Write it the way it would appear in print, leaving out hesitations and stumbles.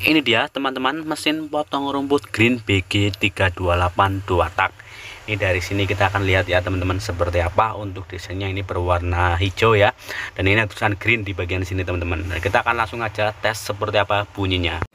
Ini dia teman-teman, mesin potong rumput Green BG328 2 tak. Ini dari sini kita akan lihat ya teman-teman seperti apa. Untuk desainnya ini berwarna hijau ya, dan ini tulisan green di bagian sini teman-teman. Kita akan langsung aja tes seperti apa bunyinya.